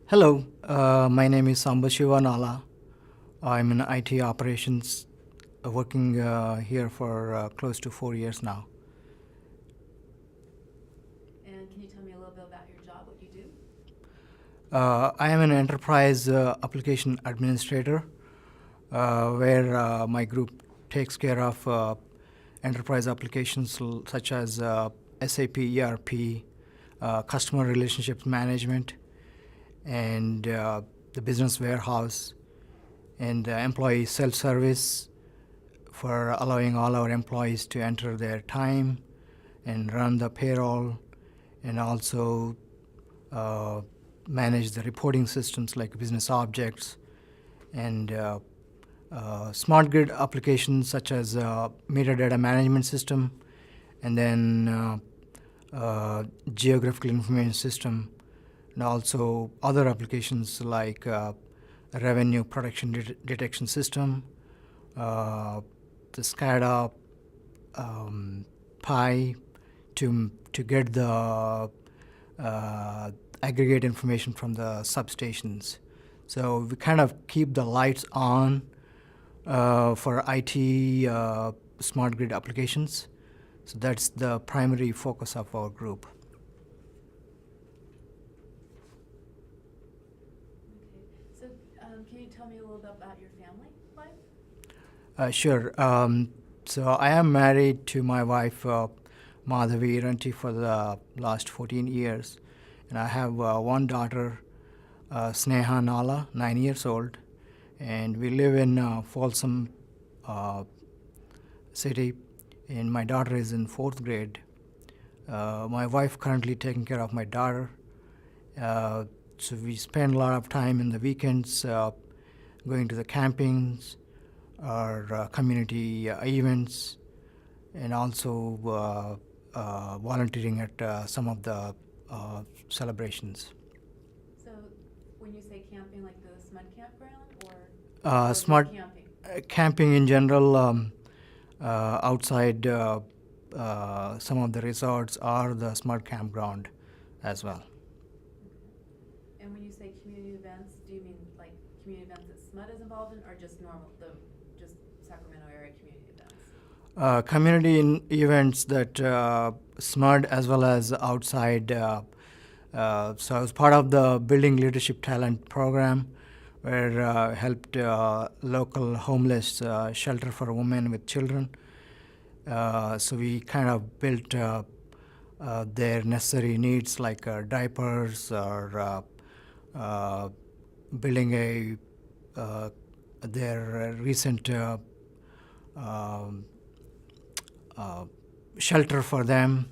Hello, my name is Sambasiva Nalla. I'm in IT operations, working here for close to 4 years now. And can you tell me a little bit about your job, what you do? I am an enterprise application administrator, where my group takes care of enterprise applications such as SAP ERP, customer relationships management, and the business warehouse, and employee self-service for allowing all our employees to enter their time and run the payroll, and also uh, manage the reporting systems like business objects and smart grid applications such as metadata management system, and then geographical information system, and also other applications like revenue production detection system, uh, the SCADA, Pi, to get the aggregate information from the substations. So we kind of keep the lights on for IT smart grid applications. So that's the primary focus of our group. Okay. So can you tell me a little bit about your family life? Sure. So I am married to my wife, Madhavi Ranti, for the last 14 years. And I have one daughter, Sneha Nalla, 9 years old. And we live in Folsom City. And my daughter is in 4th grade. My wife currently taking care of my daughter. So we spend a lot of time in the weekends going to the campings or community events, and also volunteering at some of the celebrations. So when you say camping, like the SMUD campground or just Smart camping? camping in general, outside some of the resorts or the smart campground as well. Okay. And when you say community events, do you mean like community events that SMUD is involved in, or just just Sacramento area community events? Community events that SMUD as well as outside. So I was part of the Building Leadership Talent program, where helped local homeless shelter for women with children. So we kind of built their necessary needs like diapers, or building their recent um, uh, shelter for them,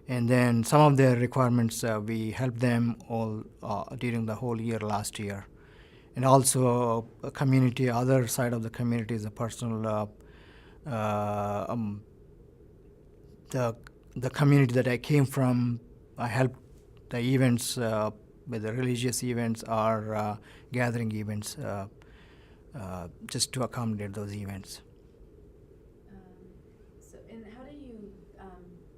and then some of their requirements we helped them all during the whole year last year. And also a community, other side of the community is a personal the the community that I came from. I helped the events, with the religious events or gathering events, just to accommodate those events. And how do you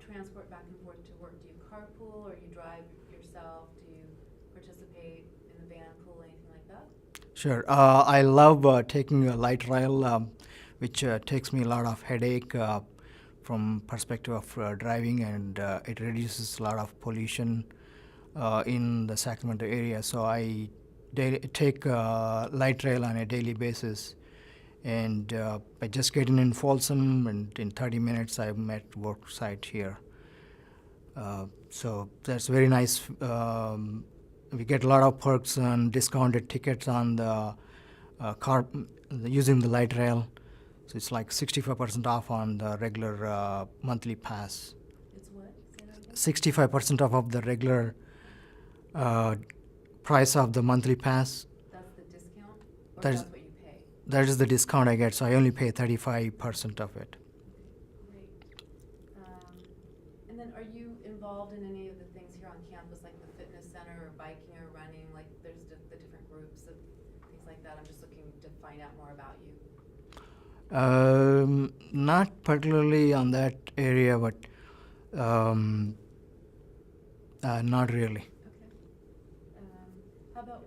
transport back and forth to work? Do you carpool or you drive yourself? Do you participate in the van pool, anything like that? Sure. I love taking a light rail, which takes me a lot of headache from perspective of driving, and it reduces a lot of pollution in the Sacramento area. So I take light rail on a daily basis, and by just getting in Folsom, and in 30 minutes I'm at work site here. So that's very nice. We get a lot of perks and discounted tickets on the car using the light rail. So it's like 65% off on the regular monthly pass. It's what? Say that again? 65% off of the regular uh, price of the monthly pass. That's the discount? Or That's that's what you pay? that is the discount I get. So I only pay 35% of it. Great. And then are you involved in any of the things here on campus, like the fitness center or biking or running? Like there's the different groups of things like that. I'm just looking to find out more about you. Not particularly on that area, but not really. Okay. How about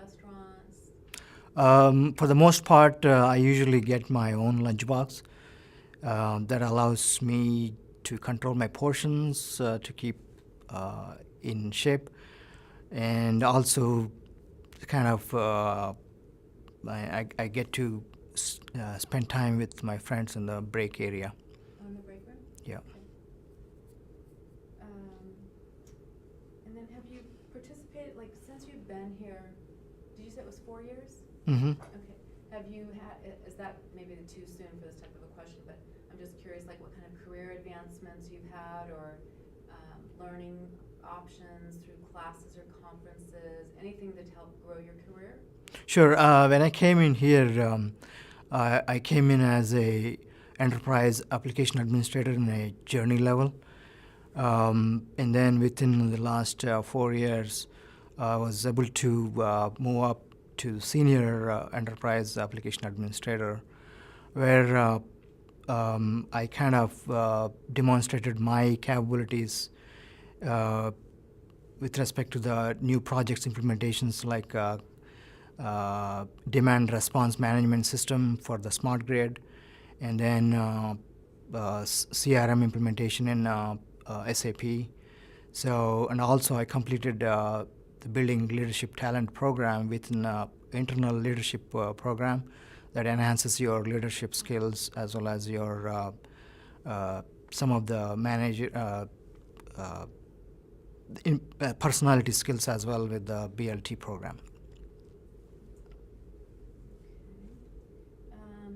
restaurants? For the most part, I usually get my own lunchbox. That allows me to control my portions to keep in shape, and also kind of I get to spend time with my friends in the break area. Oh, in the break room? Yeah. Okay. And then have you participated, like, since you've been here, did you say it was 4 years? Mm-hmm. Okay. Have you had, is that maybe too soon for this type of a question, but I'm just curious, like, what kind of career advancements you've had, or learning options through classes or conferences, anything to help grow your career? Sure. When I came in here, I came in as a enterprise application administrator in a journey level, and then within the last 4 years, I was able to move up to senior enterprise application administrator, where I kind of demonstrated my capabilities with respect to the new projects implementations, like demand response management system for the smart grid, and then CRM implementation in SAP. So, and also I completed the Building Leadership Talent program within internal leadership program that enhances your leadership skills as well as your some of the personality skills as well with the BLT program.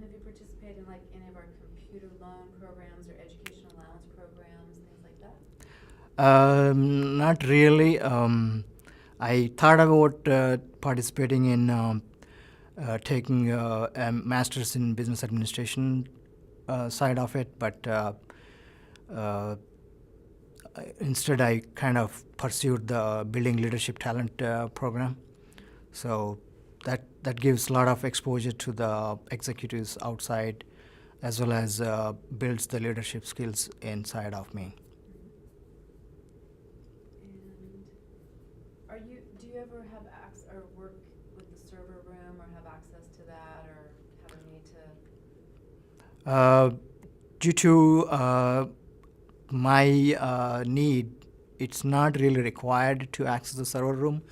Have you participated in, like, any of our computer loan programs or education allowance programs, things like that? Not really. I thought about participating in taking a master's in business administration side of it, but instead I kind of pursued the Building Leadership Talent program. So that gives a lot of exposure to the executives outside, as well as builds the leadership skills inside of me. And do you ever have or work with the server room, or have access to that, or have a need to? Due to my need, it's not really required to access the server room,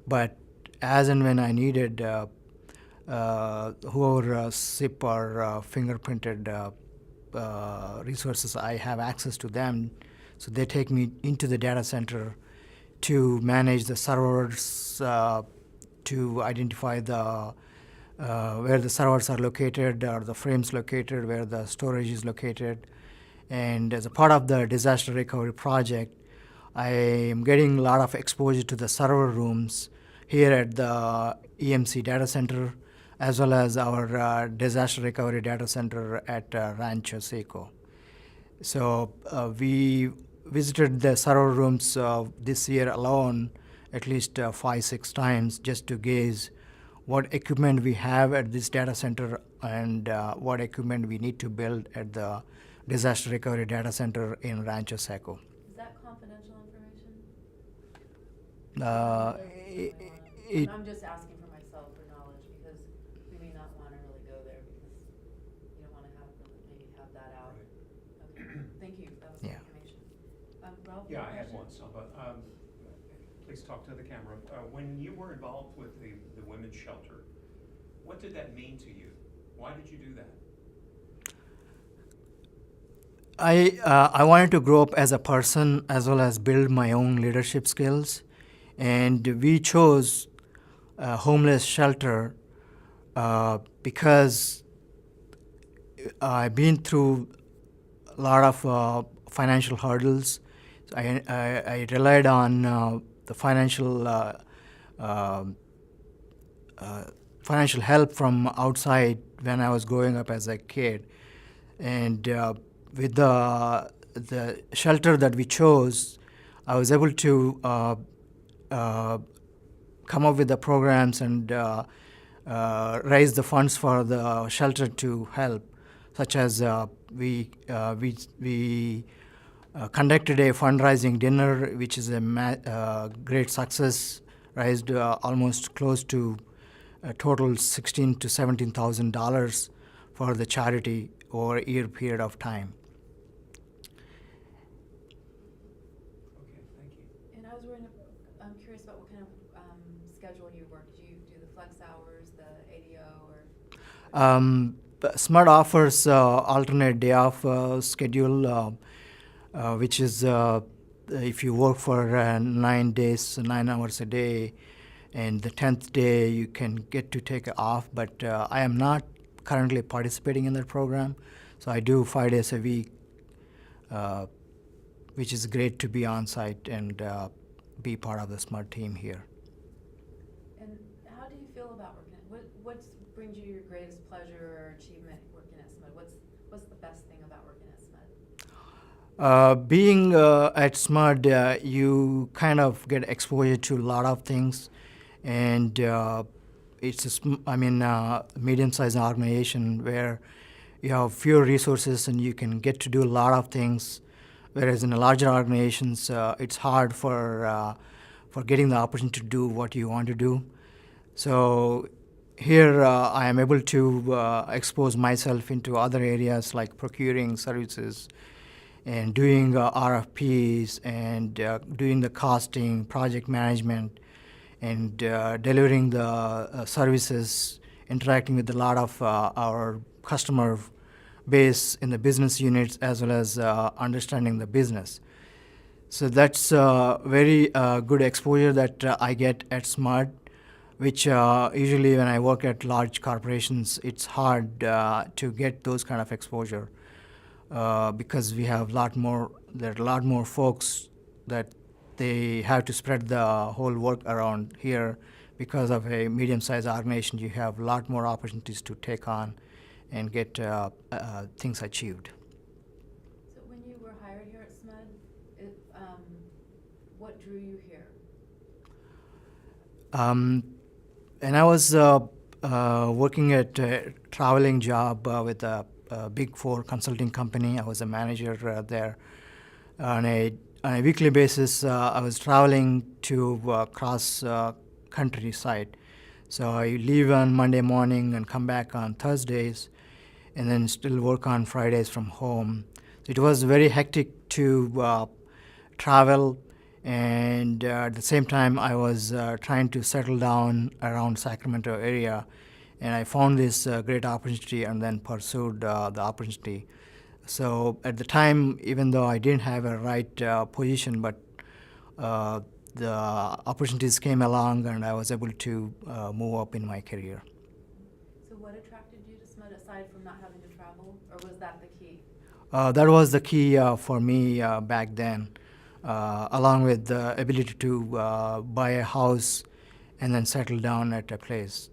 but as and when I needed, whoever SIP or fingerprinted resources, I have access to them. So they take me into the data center to manage the servers, to identify the where the servers are located, or the frames located, where the storage is located. And as a part of the disaster recovery project, I am getting a lot of exposure to the server rooms here at the EMC data center, as well as our disaster recovery data center at Rancho Seco. So we visited the server rooms this year alone at least 5-6 times, just to gauge what equipment we have at this data center and what equipment we need to build at the disaster recovery data center in Rancho Seco. Is that confidential information? I'm just asking for myself for knowledge, because we may not want to really go there, because you don't want to have that out. Okay, thank you, that was Yeah. information. Ralph? Yeah, I you had have a one, question? Samba. Please talk to the camera. When you were involved with the women's shelter, what did that mean to you? Why did you do that? I wanted to grow up as a person as well as build my own leadership skills, and we chose a homeless shelter because I've been through a lot of financial hurdles. I relied on the financial help from outside when I was growing up as a kid, and with the shelter that we chose, I was able to come up with the programs and raise the funds for the shelter to help, such as we conducted a fundraising dinner, which is a great success, raised almost close to total $16,000 to $17,000 for the charity over a year period of time. Okay, thank you. And I was I'm curious about what kind of schedule you work. Do you do the flex hours, the ADO, or? Smart offers alternate day off schedule, which is if you work for 9 days, 9 hours a day, and the 10th day you can get to take off. But I am not currently participating in that program, so I do 5 days a week, which is great to be on site and be part of the Smart team here. And how do you feel about working at, what brings you your greatest pleasure or achievement working at SMUD? What's the best thing about working at SMUD? Being at SMUD, you kind of get exposure to a lot of things, and it's a medium-sized organization where you have fewer resources and you can get to do a lot of things. Whereas in a larger organizations, it's hard for getting the opportunity to do what you want to do. So here I am able to expose myself into other areas like procuring services and doing RFPs and doing the costing, project management, and delivering the services, interacting with a lot of our customer base in the business units as well as understanding the business. So that's very good exposure that I get at SMART, which usually when I work at large corporations, it's hard to get those kind of exposure because we have there are a lot more folks that they have to spread the whole work around. Here. Because of a medium-sized organization, you have a lot more opportunities to take on and get things achieved. So when you were hired here at SMUD, what drew you here? And I was working at a traveling job with a Big Four consulting company. I was a manager there. On a weekly basis, I was traveling to cross countryside. So I leave on Monday morning and come back on Thursdays, and then still work on Fridays from home. So it was very hectic to travel, and at the same time I was trying to settle down around Sacramento area, and I found this great opportunity and then pursued the opportunity. So at the time, even though I didn't have a right position, but the opportunities came along and I was able to move up in my career. So what attracted you to SMUD aside from not having to travel, or was that the key? That was the key for me back then, along with the ability to buy a house and then settle down at a place.